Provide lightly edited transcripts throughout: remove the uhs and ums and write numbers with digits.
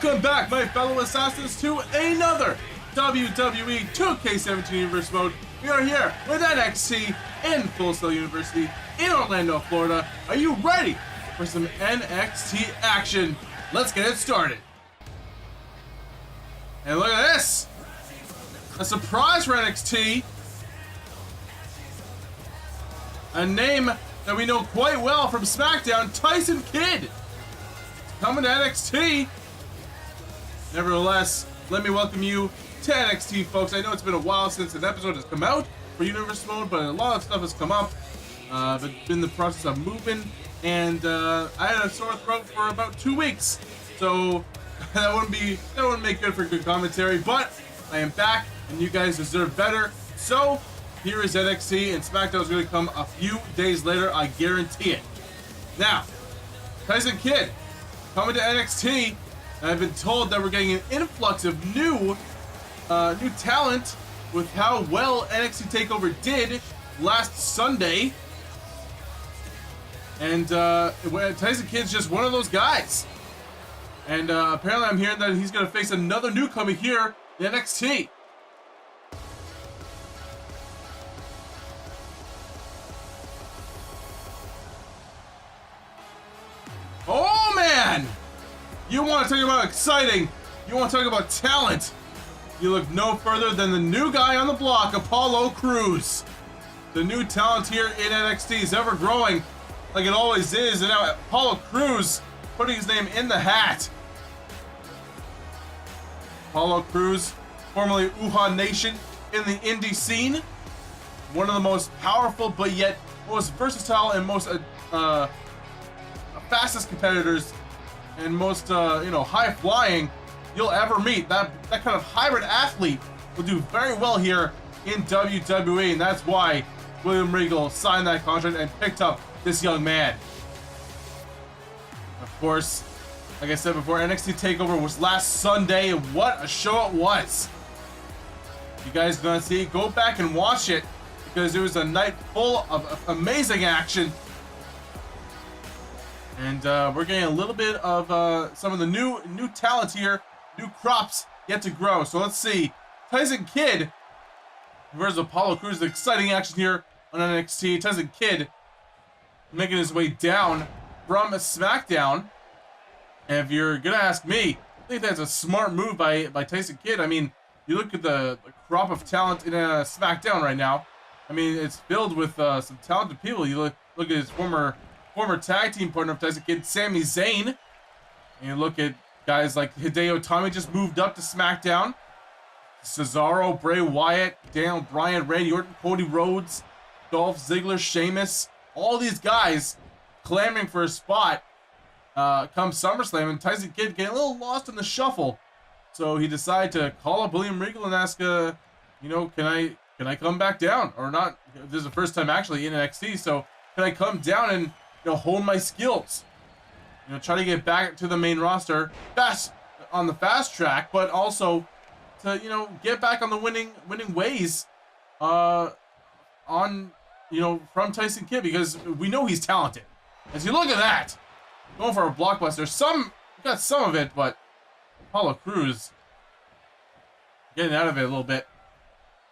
Welcome back, my fellow assassins, to another WWE 2K17 Universe Mode. We are here with NXT in Full Sail University in Orlando, Florida. Are you ready for some NXT action? Let's get it started. And look at this! A surprise for NXT. A name that we know quite well from SmackDown, Tyson Kidd. Coming to NXT. Nevertheless, let me welcome you to NXT, folks. I know it's been a while since an episode has come out for Universe Mode, but a lot of stuff has come up. But been in the process of moving, and I had a sore throat for about 2 weeks, so that wouldn't make good for good commentary. But I am back, and you guys deserve better. So here is NXT, and SmackDown is going to come a few days later. I guarantee it. Now, Tyson Kidd coming to NXT. And I've been told that we're getting an influx of new talent with how well NXT Takeover did last Sunday. And Tyson Kidd's just one of those guys. And apparently I'm hearing that he's going to face another newcomer here in NXT. Oh, man! You want to talk about exciting, you want to talk about talent, you look no further than the new guy on the block, Apollo Crews. The new talent here in NXT is ever growing like it always is, and now Apollo Crews putting his name in the hat. Apollo Crews, formerly Uhaa Nation in the indie scene, one of the most powerful but yet most versatile and most fastest competitors and most high flying you'll ever meet. That kind of hybrid athlete will do very well here in WWE, and that's why William Regal signed that contract and picked up this young man. Of course, like I said before, NXT Takeover was last Sunday, and what a show it was. You guys gonna see it, go back and watch it, because it was a night full of amazing action. And we're getting a little bit of some of the new talent here, new crops yet to grow. So let's see. Tyson Kidd versus Apollo Crews. Exciting action here on NXT. Tyson Kidd making his way down from SmackDown. And if you're going to ask me, I think that's a smart move by Tyson Kidd. I mean, you look at the crop of talent in SmackDown right now. I mean, it's filled with some talented people. You look at his former tag team partner of Tyson Kidd, Sami Zayn. And you look at guys like Hideo Itami just moved up to SmackDown. Cesaro, Bray Wyatt, Daniel Bryan, Randy Orton, Cody Rhodes, Dolph Ziggler, Sheamus. All these guys clamoring for a spot come SummerSlam. And Tyson Kidd getting a little lost in the shuffle. So he decided to call up William Regal and ask, can I come back down or not? This is the first time actually in NXT, so can I come down and hone my skills, try to get back to the main roster fast on the fast track, but also to get back on the winning ways from Tyson Kidd, because we know he's talented. As you look at that, going for a blockbuster, got some of it, but Apollo Crews getting out of it a little bit.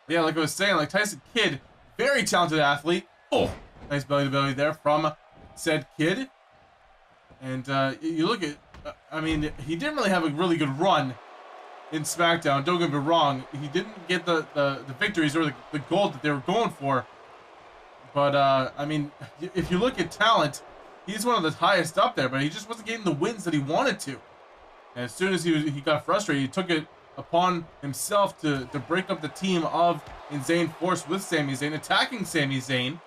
Yeah, like I was saying, like Tyson Kidd, very talented athlete. Oh, nice belly to belly there from said Kidd. And you look at, he didn't really have a really good run in SmackDown. Don't get me wrong. He didn't get the victories or the gold that they were going for. But, if you look at talent, he's one of the highest up there, but he just wasn't getting the wins that he wanted to. And as soon as he got frustrated, he took it upon himself to break up the team of Insane Force with Sami Zayn, attacking Sami Zayn,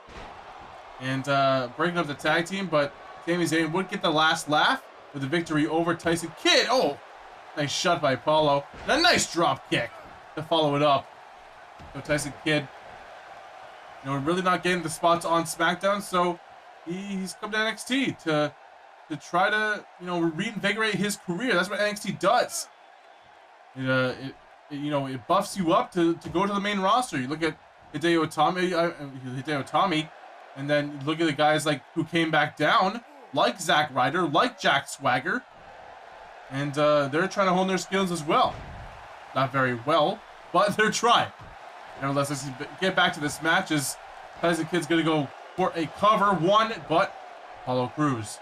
and breaking up the tag team, but Sami Zayn would get the last laugh with the victory over Tyson Kidd. Oh, nice shot by Apollo. And a nice drop kick to follow it up. So Tyson Kidd, really not getting the spots on SmackDown, so he's come to NXT to try to, reinvigorate his career. That's what NXT does. It buffs you up to go to the main roster. You look at Hideo Itami, and then look at the guys who came back down, like Zack Ryder, like Jack Swagger, And they're trying to hone their skills as well. Not very well, but they're trying. Nevertheless, let's get back to this match as Tyson Kidd's going to go for a cover one, but Apollo Crews.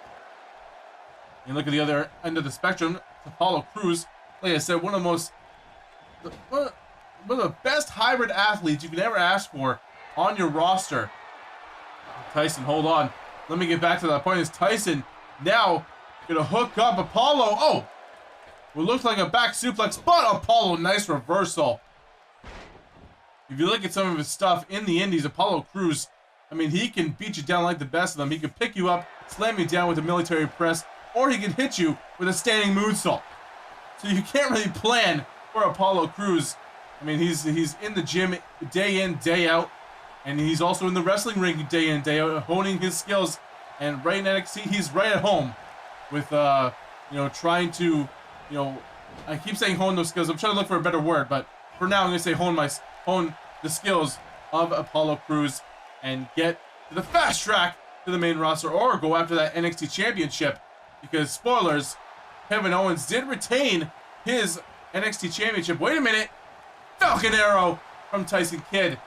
And look at the other end of the spectrum. Apollo Crews, like I said, one of the best hybrid athletes you can ever ask for on your roster. Tyson, hold on. Let me get back to that point. Is Tyson now going to hook up Apollo? Oh! What looks like a back suplex, but Apollo, nice reversal. If you look at some of his stuff in the indies, Apollo Crews, I mean, he can beat you down like the best of them. He can pick you up, slam you down with a military press, or he can hit you with a standing moonsault. So you can't really plan for Apollo Crews. I mean, he's in the gym day in, day out, and he's also in the wrestling ring day in, day out, honing his skills. And right in NXT, he's right at home with, trying to, I keep saying hone those skills. I'm trying to look for a better word, but for now, I'm going to say hone the skills of Apollo Crews and get to the fast track to the main roster or go after that NXT Championship. Because, spoilers, Kevin Owens did retain his NXT Championship. Wait a minute. Falcon Arrow from Tyson Kidd.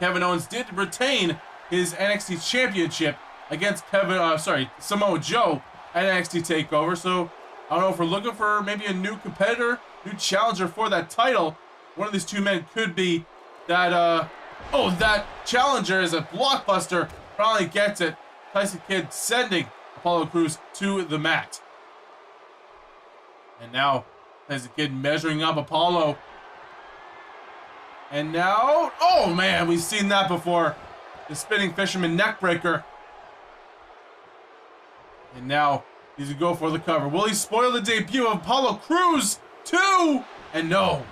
Kevin Owens did retain his NXT Championship against Samoa Joe at NXT TakeOver. So, I don't know if we're looking for maybe a new competitor, new challenger for that title. One of these two men could be that, that challenger is a blockbuster. Probably gets it. Tyson Kidd sending Apollo Crews to the mat. And now, Tyson Kidd measuring up Apollo. And now, oh man, we've seen that before. The spinning fisherman neckbreaker. And now, he's going to go for the cover. Will he spoil the debut of Apollo Crews? 2! And no.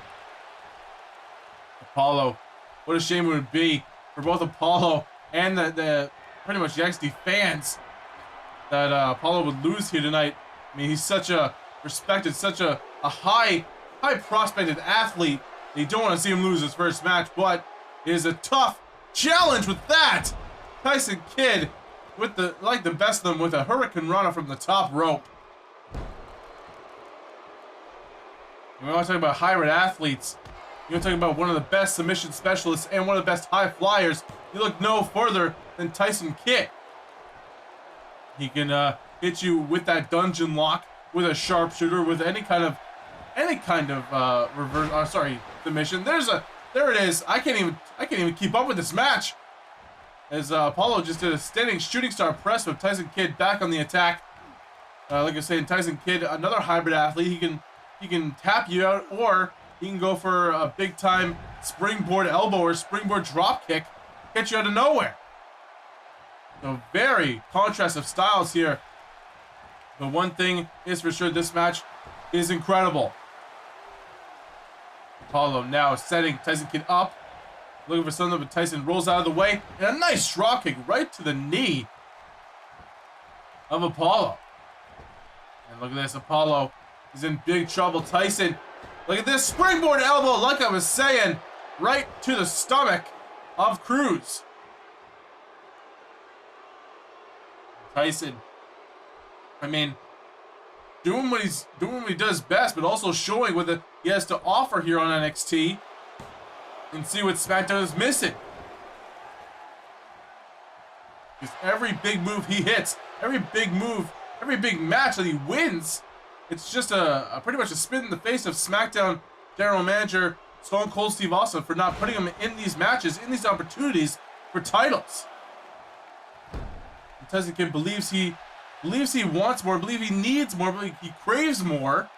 Apollo, what a shame it would be for both Apollo and the pretty much the NXT fans that Apollo would lose here tonight. I mean, he's such a respected, such a high prospected athlete. You don't want to see him lose his first match, but it is a tough challenge with that. Tyson Kidd with the best of them with a Hurricane Rana from the top rope. And we want to talk about hybrid athletes. You're talking about one of the best submission specialists and one of the best high flyers. You look no further than Tyson Kidd. He can hit you with that dungeon lock, with a sharpshooter, with any kind of submission. There it is. I can't even keep up with this match. As Apollo just did a standing shooting star press with Tyson Kidd back on the attack. Like I was saying, Tyson Kidd, another hybrid athlete. He can tap you out, or he can go for a big time springboard elbow or springboard drop kick, get you out of nowhere. So very contrast of styles here. But one thing is for sure, this match is incredible. Apollo now setting Tyson Kidd up, looking for something, but Tyson rolls out of the way, and a nice drop kick right to the knee of Apollo. And look at this, Apollo is in big trouble. Tyson, look at this springboard elbow, like I was saying, right to the stomach of Crews. Tyson, I mean, doing what he does best, but also showing what he has to offer here on NXT, and see what SmackDown is missing. Because every big move he hits, every big match that he wins, it's just pretty much a spit in the face of SmackDown General Manager Stone Cold Steve Austin for not putting him in these matches, in these opportunities for titles. Tyson Kidd believes he wants more, believes he needs more, but he craves more.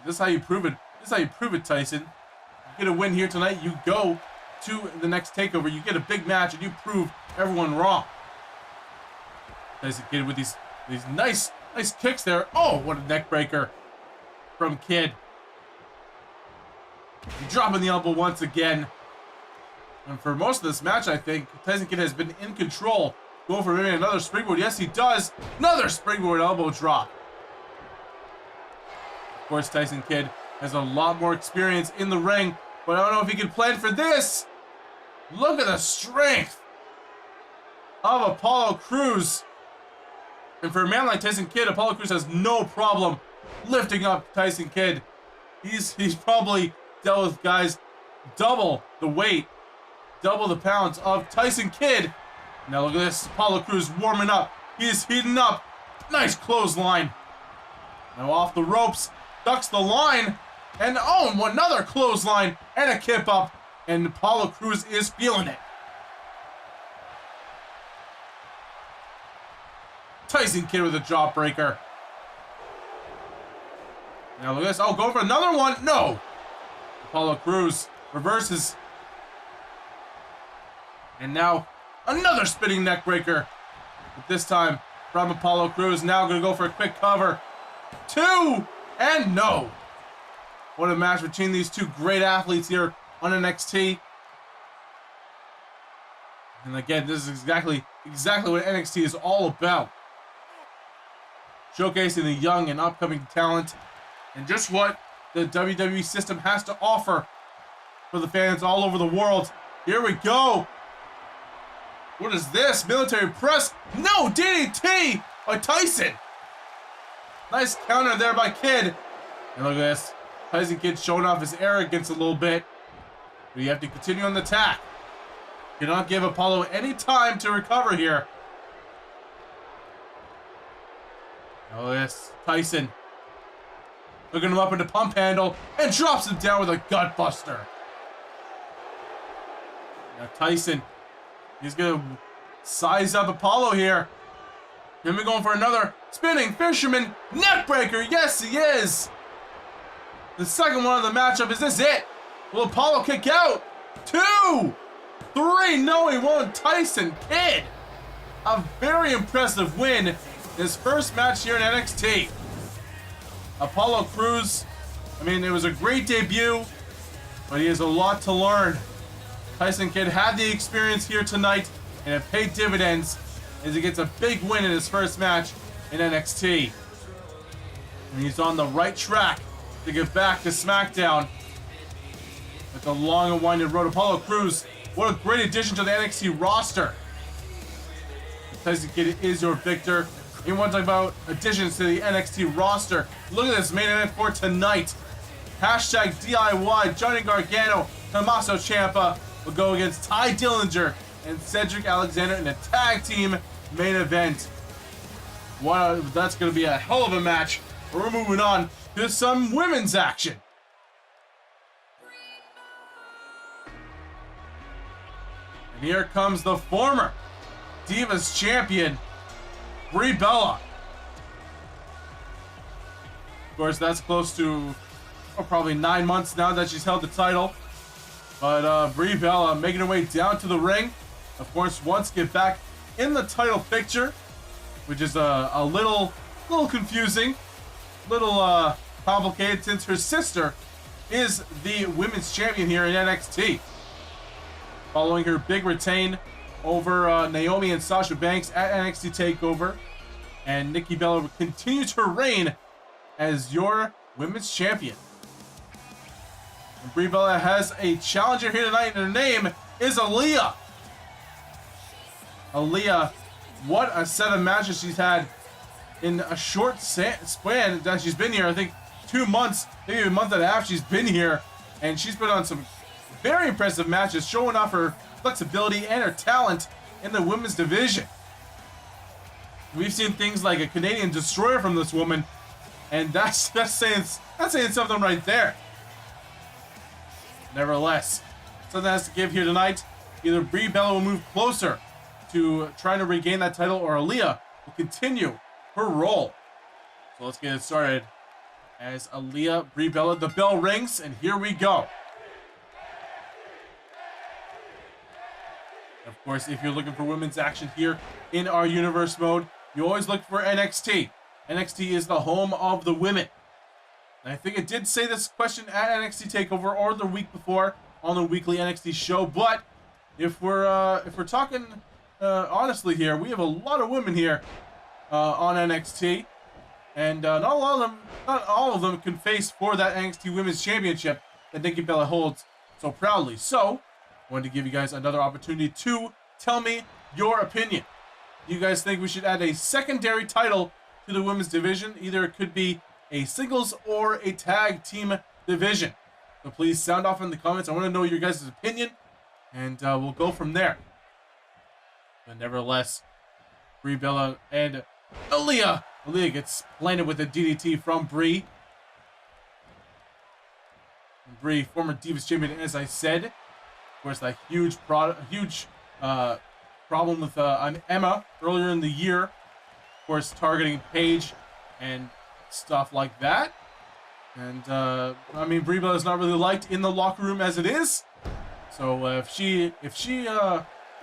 This is how you prove it. This is how you prove it, Tyson. You get a win here tonight, you go to the next takeover, you get a big match, and you prove everyone wrong. Tyson Kidd with these nice kicks there. Oh, what a neck breaker from Kidd. Dropping the elbow once again. And for most of this match, I think Tyson Kidd has been in control. Go for maybe another springboard. Yes, he does. Another springboard elbow drop. Of course, Tyson Kidd has a lot more experience in the ring, but I don't know if he can plan for this. Look at the strength of Apollo Crews. And for a man like Tyson Kidd, Apollo Crews has no problem lifting up Tyson Kidd. He's probably dealt with guys double the weight, double the pounds of Tyson Kidd. Now look at this, Apollo Crews warming up. He is heating up. Nice clothesline. Now off the ropes, ducks the line, and oh, another clothesline and a kip up. And Apollo Crews is feeling it. Tyson Kidd with a jawbreaker. Now look at this. Oh, go for another one. No. Apollo Crews reverses. And now another spinning neck breaker. But this time from Apollo Crews. Now going to go for a quick cover. 2 and no. What a match between these two great athletes here on NXT. And again, this is exactly what NXT is all about. Showcasing the young and upcoming talent and just what the WWE system has to offer for the fans all over the world. Here we go. What is this? Military press? No, DDT by Tyson. Nice counter there by Kidd. And look at this. Tyson Kidd showing off his arrogance a little bit. But you have to continue on the attack. You cannot give Apollo any time to recover here. Oh, yes, Tyson. Hooking him up into pump handle and drops him down with a gut buster. Now Tyson, he's going to size up Apollo here. Then we're going for another spinning fisherman neckbreaker. Yes, he is. The second one of the matchup. Is this it? Will Apollo kick out? 2, 3. No, he won't. Tyson Kidd. A very impressive win. His first match here in NXT. Apollo Crews, I mean, it was a great debut, but he has a lot to learn. Tyson Kidd had the experience here tonight, and it paid dividends as he gets a big win in his first match in NXT. And he's on the right track to get back to SmackDown. With the long and winding road. Apollo Crews, what a great addition to the NXT roster. Tyson Kidd is your victor. You want to talk about additions to the NXT roster. Look at this main event for tonight. Hashtag DIY. Johnny Gargano, Tommaso Ciampa will go against Ty Dillinger and Cedric Alexander in a tag team main event. Wow, that's going to be a hell of a match. We're moving on to some women's action. And here comes the former Divas champion, Brie Bella. Of course, that's close to probably 9 months now that she's held the title. But Brie Bella making her way down to the ring. Of course, wants to get back in the title picture, which is a little confusing, little complicated since her sister is the women's champion here in NXT. Following her big retain over Naomi and Sasha Banks at NXT Takeover. And Nikki Bella continues her reign as your women's champion. And Brie Bella has a challenger here tonight, and her name is Aliyah. Aliyah, what a set of matches she's had in a short span that she's been here. I think 2 months, maybe a month and a half she's been here. And she's put on some very impressive matches, showing off her flexibility and her talent in the women's division. We've seen things like a Canadian destroyer from this woman, and that's saying something right there. Nevertheless, something has to give here tonight. Either Brie Bella will move closer to trying to regain that title, or Aliyah will continue her role. So let's get it started. As Aliyah, Brie Bella, the bell rings, and here we go. Of course, if you're looking for women's action here in our universe mode, you always look for NXT. NXT is the home of the women. And I think it did say this question at NXT Takeover or the week before on the weekly NXT show. But if we're talking honestly here, we have a lot of women here on NXT, and not all of them can face for that NXT Women's Championship that Nikki Bella holds so proudly. So I wanted to give you guys another opportunity to tell me your opinion. Do you guys think we should add a secondary title to the women's division? Either it could be a singles or a tag team division. So please sound off in the comments. I want to know your guys' opinion, and we'll go from there. But nevertheless, Brie Bella and Aliyah. Aliyah gets planted with a DDT from Brie. And Brie, former Divas champion, as I said. Of course, that huge problem with Emma earlier in the year. Of course, targeting Paige and stuff like that. And I mean, Brie Bella is not really liked in the locker room as it is. So if she you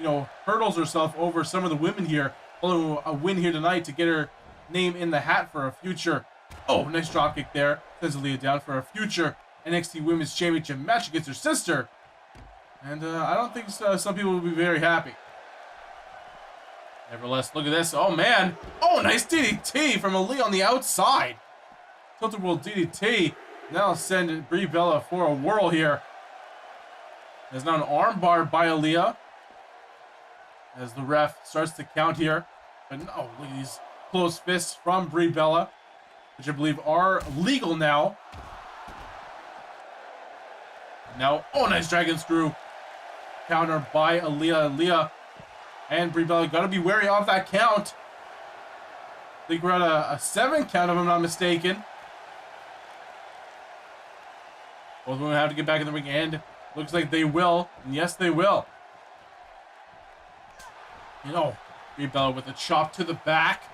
know, hurdles herself over some of the women here, following a win here tonight to get her name in the hat for a future. Oh, nice dropkick there. Sends Aliyah down for a future NXT Women's Championship match against her sister. And I don't think some people will be very happy. Nevertheless, look at this. Oh, man. Oh, nice DDT from Aliyah on the outside. Tilt-a-whirl DDT. Now send Brie Bella for a whirl here. There's now an armbar by Aliyah, as the ref starts to count here. But no, look at these closed fists from Brie Bella, which I believe are legal now. Now, oh, nice dragon screw. Counter by Aliyah. Aliyah and Brie Bella got to be wary of that count. I think we're at a 7 count, if I'm not mistaken. Both women have to get back in the ring, and looks like they will. And yes, they will. You know, Brie Bella with a chop to the back.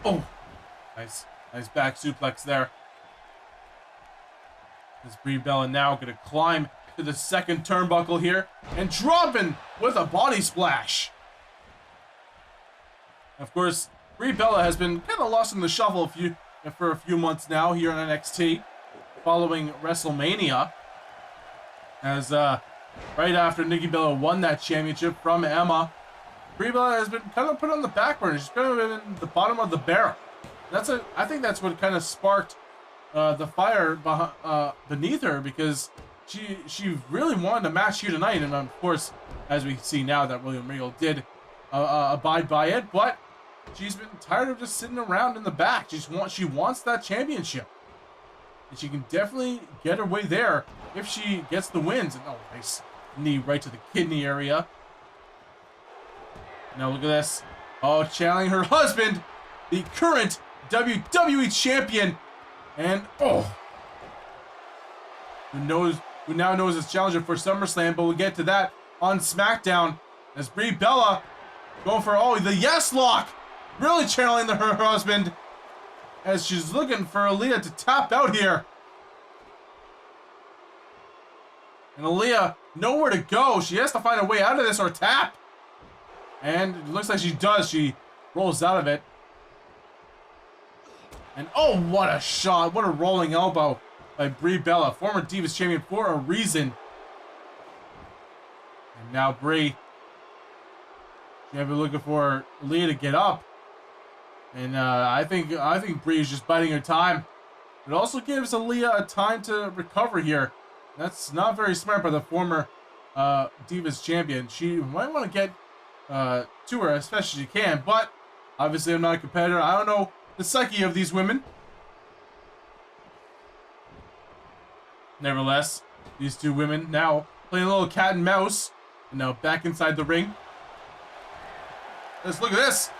Oh, nice back suplex there. Is Brie Bella now going to climb to the second turnbuckle here and dropping with a body splash. Of course, Brie Bella has been kind of lost in the shuffle for a few months now here on NXT, following WrestleMania, as right after Nikki Bella won that championship from Emma, Brie Bella has been kind of put on the back burner. She's kind of been in the bottom of the barrel. I think that's what kind of sparked the fire beneath her, because she really wanted a match here tonight, and of course, as we see now, that William Regal did abide by it, but she's been tired of just sitting around in the back. She wants that championship, and she can definitely get her way there if she gets the wins. And oh, nice knee right to the kidney area. Now look at this. Oh, channeling her husband, the current WWE champion, and oh, who now knows his challenger for SummerSlam, but we'll get to that on SmackDown, as Brie Bella going for the yes lock, really channeling her husband, as she's looking for Aliyah to tap out here. And Aliyah, nowhere to go. She has to find a way out of this or tap. And it looks like she does. She rolls out of it. And oh, what a shot. What a rolling elbow by Brie Bella, former Divas champion for a reason. And now Brie, she's been looking for Aliyah to get up. And I think Brie is just biding her time. It also gives Aliyah a time to recover here. That's not very smart by the former Divas champion. She might want to get to her as fast as she can, but obviously I'm not a competitor. I don't know the psyche of these women. Nevertheless, these two women now playing a little cat and mouse, and now back inside the ring. Let's look at this.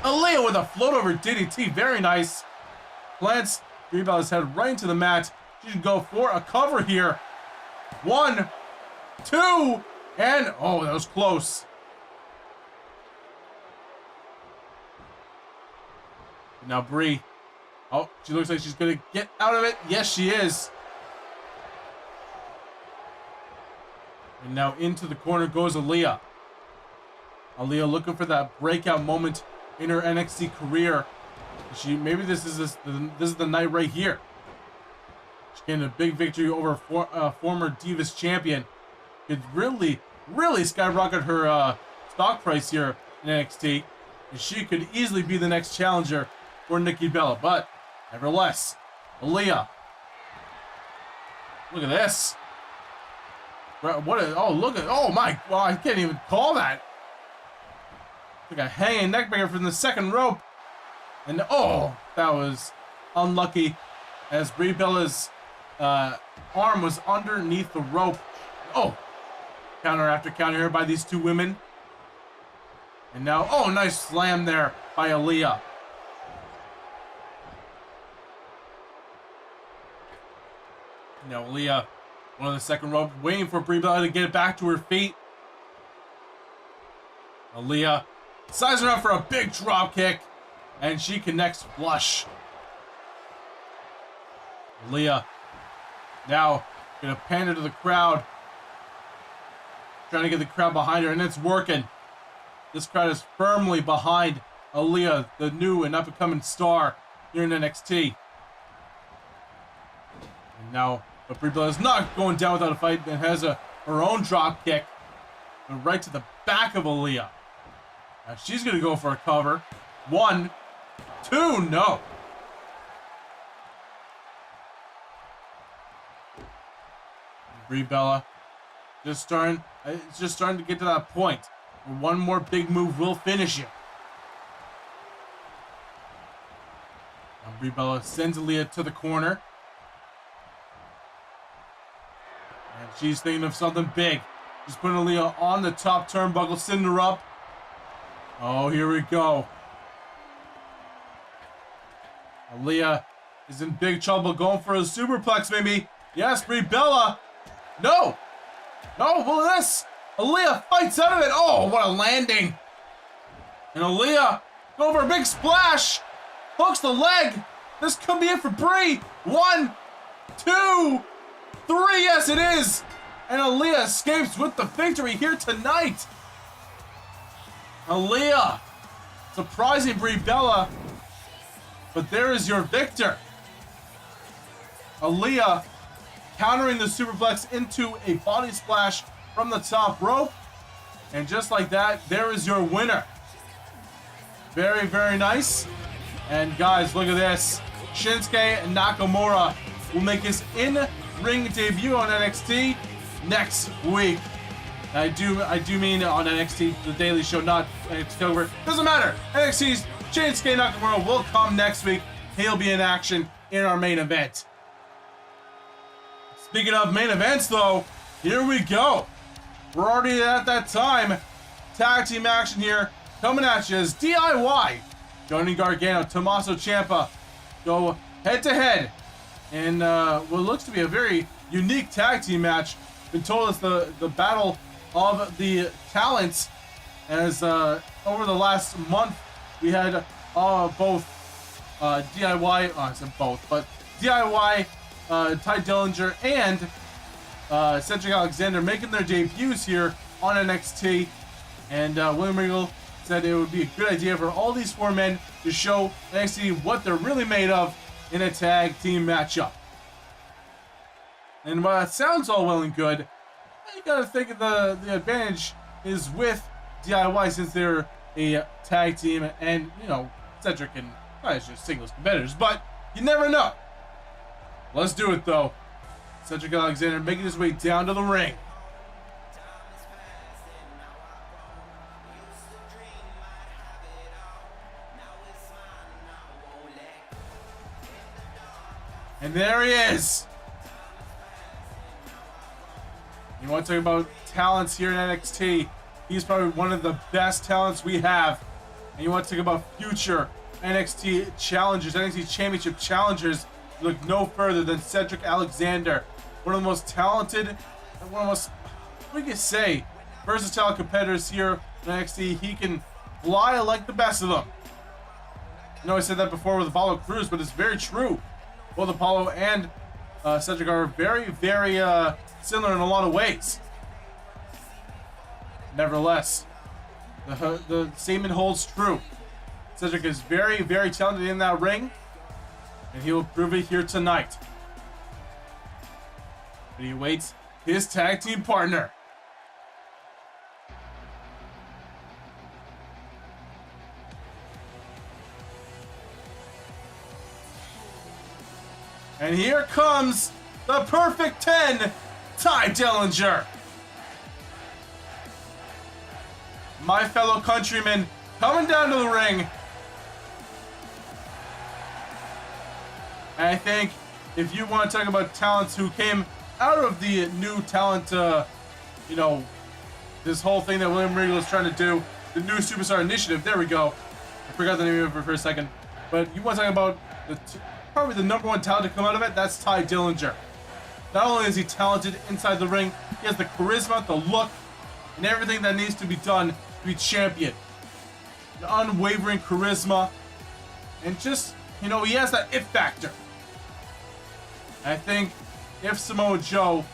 Aliyah with a float over DDT, very nice. Plants Brie Bella's head right into the mat. She should go for a cover here. 1, 2, and oh, that was close. Now Brie, oh, she looks like she's gonna get out of it. Yes, she is. And now into the corner goes Aliyah. Aliyah looking for that breakout moment in her NXT career. Maybe this is the night right here. She's getting a big victory over former Divas champion. It really skyrocketed her stock price here in NXT, and she could easily be the next challenger for Nikki Bella. But nevertheless, Aliyah, look at this. Oh, look at, oh my, well, I can't even call that. Like a hanging neckbreaker from the second rope. And oh, that was unlucky as Brie Bella's arm was underneath the rope. Oh, counter after counter here by these two women. And now, oh, nice slam there by Aliyah. Now Aliyah, one of the second rope, waiting for Brie Bella to get it back to her feet. Aliyah sizing her up for a big drop kick, and she connects flush. Aliyah now gonna pander to the crowd, trying to get the crowd behind her, and it's working. This crowd is firmly behind Aliyah, the new and up-and-coming star here in NXT. And now, but Brie Bella is not going down without a fight, and has her own drop kick, but right to the back of Aliyah. Now she's gonna go for a cover. 1, 2, no. Brie Bella it's just starting to get to that point where one more big move will finish you. Now Brie Bella sends Aliyah to the corner. And she's thinking of something big. She's putting Aliyah on the top turnbuckle, sending her up. Oh, here we go. Aliyah is in big trouble, going for a superplex maybe. Yes, Brie Bella. No. No, look at this. Aliyah fights out of it. Oh, what a landing. And Aliyah going for a big splash. Hooks the leg. This could be it for Brie. 1, 2, 3. Yes, it is. And Aliyah escapes with the victory here tonight. Aliyah surprising Brie Bella. But there is your victor. Aliyah countering the superplex into a body splash from the top rope. And just like that, there is your winner. Very, very nice. And guys, look at this. Shinsuke Nakamura will make his in-ring debut on NXT next week. I do mean on NXT, the Daily Show, not NXT Takeover. Doesn't matter. NXT's Shinsuke Nakamura will come next week. He'll be in action in our main event. Speaking of main events, though, here we go. We're already at that time. Tag team action here, coming at you as DIY. Joining Gargano, Tommaso Ciampa go head-to-head in what looks to be a very unique tag team match. Been told it's the battle of the talents, as over the last month we had both DIY, I said both, but DIY, Ty Dillinger and Cedric Alexander making their debuts here on NXT, and William Regal said it would be a good idea for all these four men to show NXT what they're really made of in a tag team matchup. And while that sounds all well and good, you gotta think the advantage is with DIY, since they're a tag team, and you know, Cedric and it's just singles competitors, but you never know. Let's do it though. Cedric Alexander making his way down to the ring. And there he is. You want to talk about talents here in NXT? He's probably one of the best talents we have. And you want to talk about future NXT challengers, NXT Championship challengers, look no further than Cedric Alexander. One of the most talented, and one of the most, what do you say, versatile competitors here in NXT. He can fly like the best of them. I know I said that before with Apollo Crews, but it's very true. Both Apollo and Cedric are very, very similar in a lot of ways. Nevertheless, the statement holds true. Cedric is very, very talented in that ring, and he will prove it here tonight. But he awaits his tag team partner. And here comes the perfect 10, Ty Dillinger. my fellow countrymen, coming down to the ring. And I think if you want to talk about talents who came out of the new talent, you know, this whole thing that William Regal is trying to do, the new Superstar Initiative, there we go. I forgot the name of it for a second. But you want to talk about probably the #1 talent to come out of it, that's Tye Dillinger. Not only is he talented inside the ring, he has the charisma, the look, and everything that needs to be done to be champion. The unwavering charisma, and just, you know, he has that it factor. I think if Samoa Joe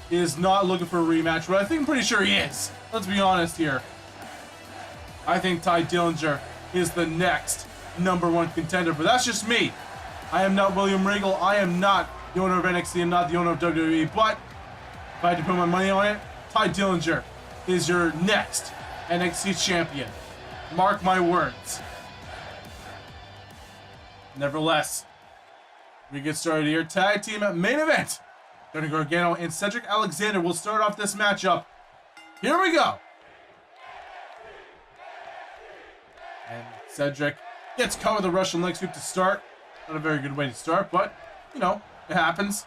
is not looking for a rematch, but I think I'm pretty sure he is. Let's be honest here. I think Tye Dillinger is the next #1 contender, but that's just me. I am not William Regal. I am not the owner of NXT. I'm not the owner of WWE, but if I had to put my money on it, Tye Dillinger is your next NXT champion. Mark my words. Nevertheless, we get started here. Tag team main event. Johnny Gargano and Cedric Alexander will start off this matchup. Here we go. And Cedric gets caught with a Russian leg sweep to start. Not a very good way to start, but, you know, it happens.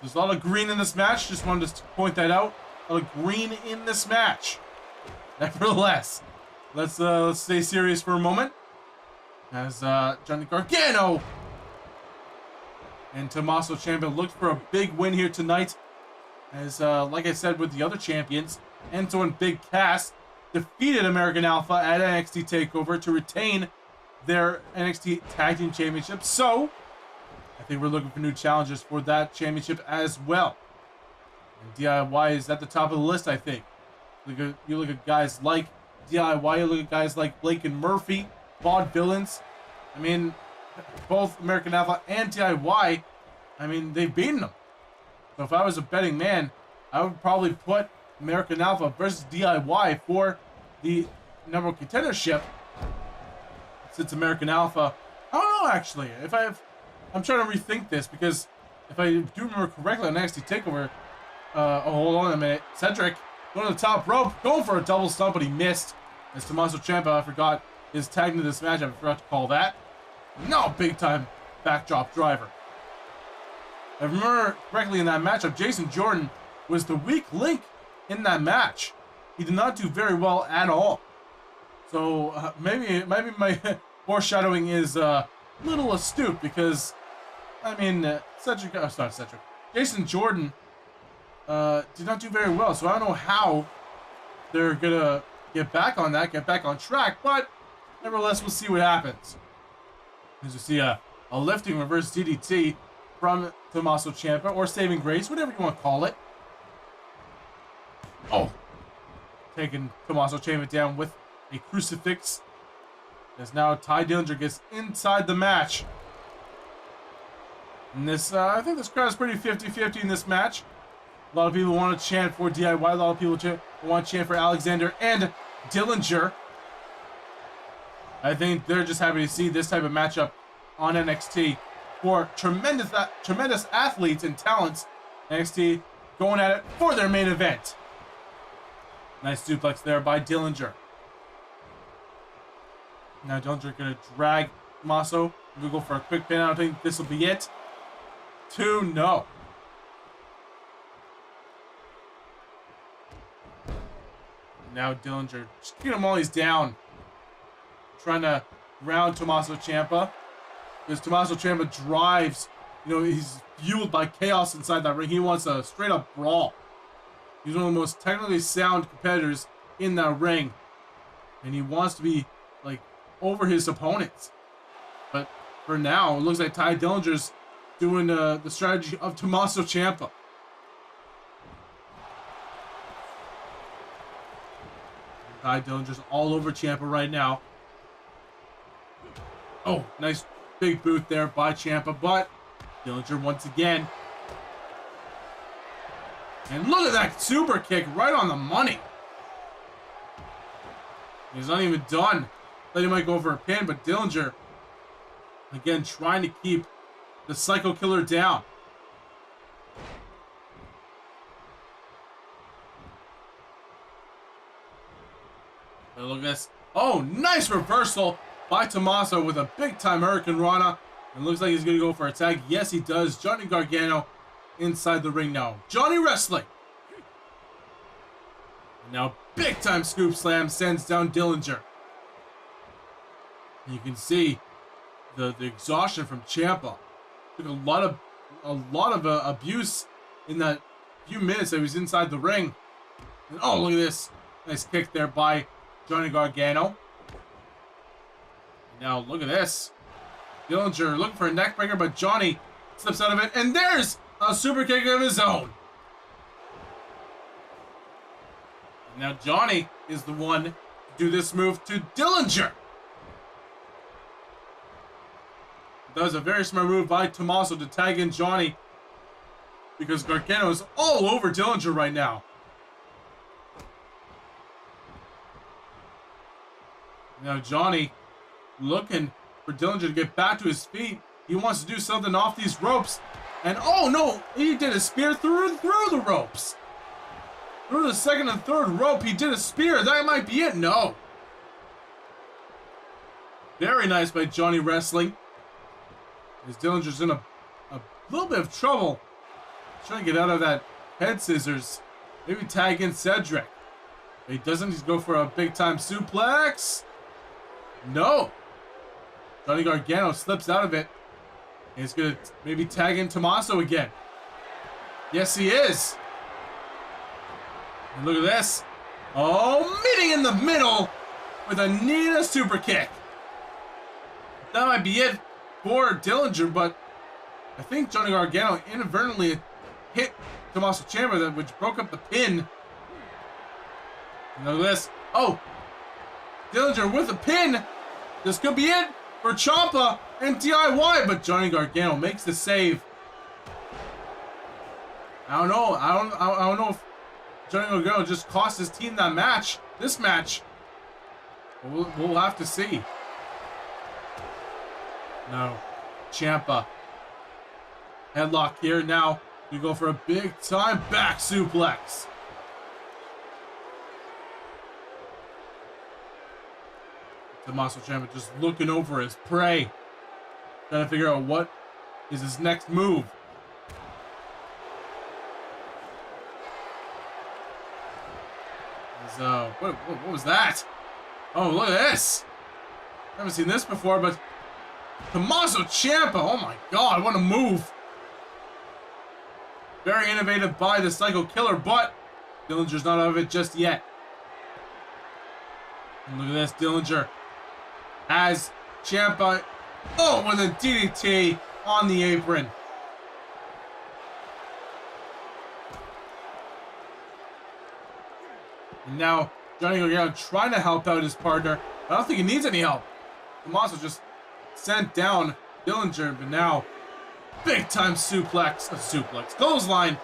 There's a lot of green in this match. Just wanted to point that out. A lot of green in this match. Nevertheless, let's stay serious for a moment. As Johnny Gargano and Tommaso Ciampa looked for a big win here tonight. As, like I said with the other champions, Enzo and Big Cass defeated American Alpha at NXT Takeover to retain their NXT Tag Team Championship. So, I think we're looking for new challenges for that championship as well. And DIY is at the top of the list, I think. You look at guys like DIY, you look at guys like Blake and Murphy, Vaudevillains. I mean, both American Alpha and DIY, I mean, they've beaten them. So if I was a betting man, I would probably put American Alpha versus DIY for the #1 contendership. Since American Alpha, I don't know actually. I'm trying to rethink this because if I do remember correctly on NXT Takeover, hold on a minute. Cedric going to the top rope, going for a double stomp, but he missed. As Tommaso Ciampa, I forgot, is tagged into this match. I forgot to call that. No, big time backdrop driver. If I remember correctly in that matchup, Jason Jordan was the weak link in that match. He did not do very well at all. So maybe my foreshadowing is a little astute because, I mean, Jason Jordan did not do very well. So I don't know how they're gonna get back on that, get back on track. But nevertheless, we'll see what happens. As you see a lifting reverse DDT from Tommaso Ciampa, or saving grace, whatever you want to call it. Oh, taking Tommaso Ciampa down with a crucifix. As now Tye Dillinger gets inside the match. And this, I think this crowd is pretty 50-50 in this match. A lot of people want to chant for DIY. A lot of people want to chant for Alexander and Dillinger. I think they're just happy to see this type of matchup on NXT for tremendous athletes and talents. NXT going at it for their main event. Nice suplex there by Dillinger. Now Dillinger gonna drag Tommaso. We'll go for a quick pin. I don't think this will be it. 2-0. Now Dillinger just get him while he's down. Trying to round Tommaso Ciampa. Because Tommaso Ciampa drives, you know, he's fueled by chaos inside that ring. He wants a straight up brawl. He's one of the most technically sound competitors in that ring. And he wants to be, like, over his opponents. But for now, it looks like Tye Dillinger's doing the strategy of Tommaso Ciampa. Tye Dillinger's all over Ciampa right now. Oh, nice big boot there by Ciampa, but Dillinger once again. And look at that super kick right on the money. He's not even done. Thought he might go for a pin, but Dillinger, again, trying to keep the Psycho Killer down. Look at this. Oh, nice reversal by Tommaso with a big-time Hurricane Rana. It looks like he's going to go for a tag. Yes, he does. Johnny Gargano inside the ring now. Johnny wrestling. And now, big-time scoop slam sends down Dillinger. And you can see the exhaustion from Ciampa. Took a lot of abuse in that few minutes that he was inside the ring. And, oh, look at this. Nice kick there by Johnny Gargano. And now, look at this. Dillinger looking for a neckbreaker, but Johnny slips out of it. And there's a super kick of his own. And now Johnny is the one to do this move to Dillinger. That was a very smart move by Tommaso to tag in Johnny, because Gargano is all over Dillinger right now. Now Johnny looking for Dillinger to get back to his feet. He wants to do something off these ropes. And oh no, he did a spear through the ropes. Through the second and third rope, he did a spear. That might be it. No. Very nice by Johnny wrestling. As Dillinger's in a little bit of trouble. Trying to get out of that head scissors. Maybe tag in Cedric. If he doesn't, he's go for a big time suplex. No. Johnny Gargano slips out of it. And he's going to maybe tag in Tommaso again. Yes, he is. And look at this. Oh, meeting in the middle with a knee and a super kick. That might be it for Dillinger, but I think Johnny Gargano inadvertently hit Tommaso Ciampa, which broke up the pin. And look at this. Oh, Dillinger with a pin. This could be it for Ciampa and DIY, but Johnny Gargano makes the save. I don't know. I don't know if Johnny Gargano just cost his team that match. This match. We'll have to see. No. Ciampa. Headlock here. Now we go for a big time back suplex. Tommaso Ciampa just looking over his prey. Trying to figure out what is his next move. What was that? Oh, look at this. Haven't seen this before, but Tommaso Ciampa, oh my god, what a move. Very innovative by the Psycho Killer, but Dillinger's not out of it just yet. And look at this, Dillinger has Ciampa, oh, with a DDT on the apron. And now Johnny Gargano trying to help out his partner. I don't think he needs any help. Tommaso just sent down Dillinger, but now big time suplex, clothesline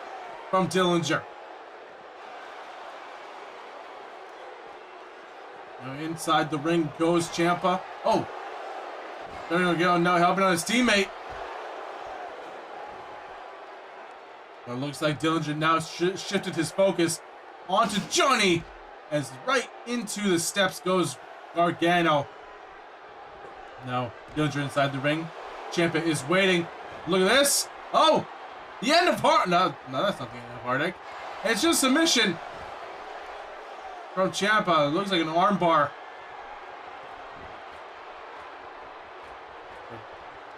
from Dillinger. Now inside the ring goes Ciampa. Oh, Johnny Gargano now helping out his teammate. But it looks like Dillinger now shifted his focus onto Johnny, as right into the steps goes Gargano. Now Dillinger inside the ring. Ciampa is waiting. Look at this. Oh, the end of Heart. No, that's not the end of Heartache. It's just submission from Ciampa. It looks like an armbar.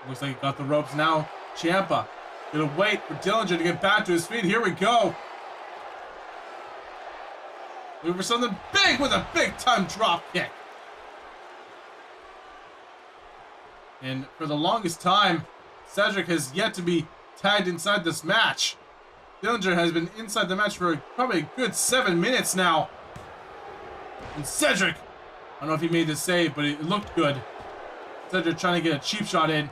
Looks like he got the ropes now. Ciampa gonna wait for Dillinger to get back to his feet. Here we go. Looking for something big with a big time drop kick. And for the longest time, Cedric has yet to be tagged inside this match. Dillinger has been inside the match for probably a good 7 minutes now. And Cedric, I don't know if he made the save, but it looked good. Cedric trying to get a cheap shot in.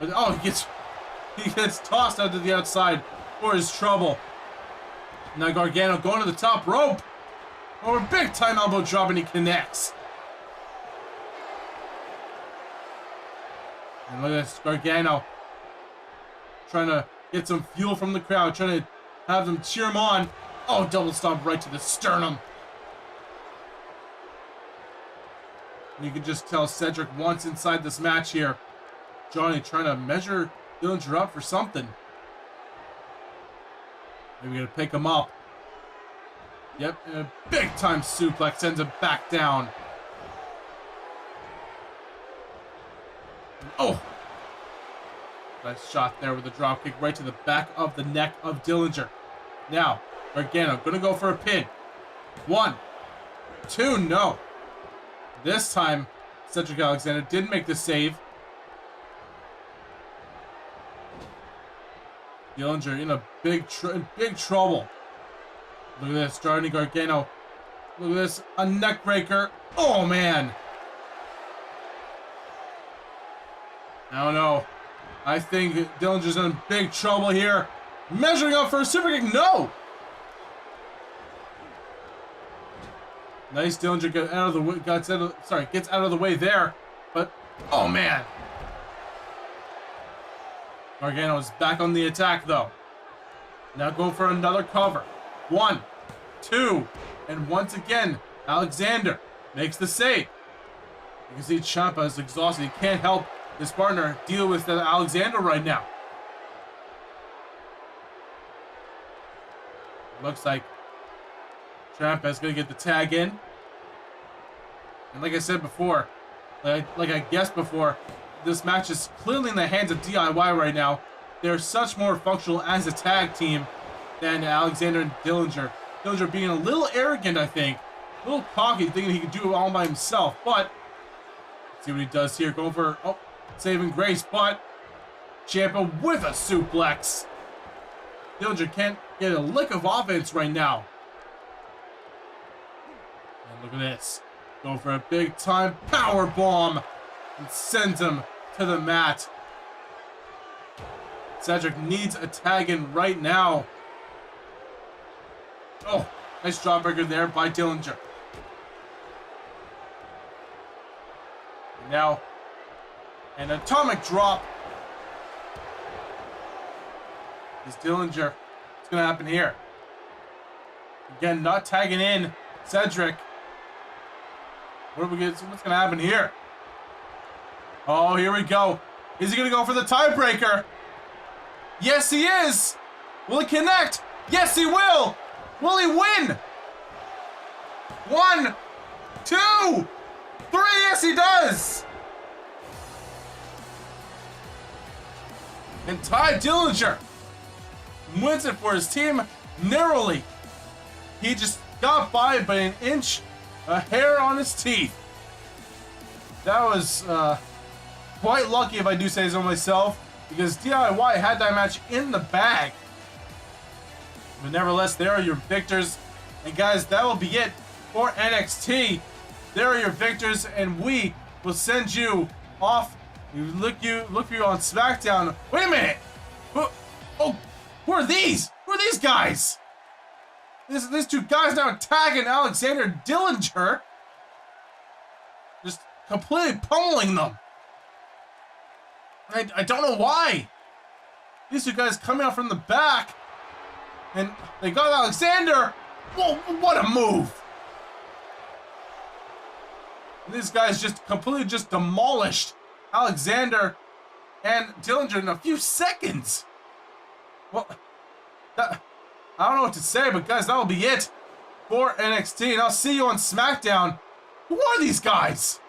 But oh, he gets tossed out to the outside for his trouble. Now Gargano going to the top rope. Over big time elbow drop, and he connects. And look at this, Gargano trying to get some fuel from the crowd, trying to have them cheer him on. Oh, double stomp right to the sternum. You can just tell Cedric once inside this match here. Johnny trying to measure Dillinger up for something. Maybe we're gonna pick him up. Yep, and a big time suplex sends him back down. Oh! Nice shot there with a drop kick right to the back of the neck of Dillinger. Now, Gargano gonna go for a pin. 1, 2, no. This time, Cedric Alexander did make the save. Dillinger in a big trouble. Look at this, Johnny Gargano. Look at this, a neck breaker. Oh man. I don't know. I think Dillinger's in big trouble here. Measuring up for a super kick. No! Nice, Dillinger gets out of the way. Gets out of the way there. But oh man. Gargano is back on the attack though. Now go for another cover. 1, 2, and once again, Alexander makes the save. You can see Ciampa is exhausted. He can't help his partner deal with Alexander right now. Looks like Ciampa is going to get the tag in. And like I said before, like I guessed before, this match is clearly in the hands of DIY right now. They're such more functional as a tag team than Alexander and Dillinger. Dillinger being a little arrogant, I think. A little cocky, thinking he could do it all by himself. But, let's see what he does here. Going for, saving grace, but Ciampa with a suplex. Dillinger can't get a lick of offense right now. And look at this. Going for a big time power bomb and sends him to the mat. Cedric needs a tag in right now. Oh, nice jawbreaker there by Dillinger. And now, an atomic drop. Is Dillinger. What's going to happen here? Again, not tagging in Cedric. What's going to happen here? Oh, here we go. Is he going to go for the tiebreaker? Yes, he is. Will he connect? Yes, he will. Will he win? 1, 2, 3. Yes, he does. And Ty Dillinger wins it for his team narrowly. He just got by an inch, a hair on his teeth. That was quite lucky, if I do say so myself, because DIY had that match in the bag. But nevertheless, there are your victors. And guys, that will be it for NXT. There are your victors, and we will send you off. Look for you on SmackDown. Wait a minute. Who are these? Who are these guys? These two guys now tagging Alexander Dillinger. Just completely pummeling them. I don't know why. These two guys coming out from the back. And they got Alexander. Whoa, what a move. And these guys just completely just demolished Alexander and Dillinger in a few seconds. Well, I don't know what to say, but guys, that'll be it for NXT. And I'll see you on SmackDown. Who are these guys?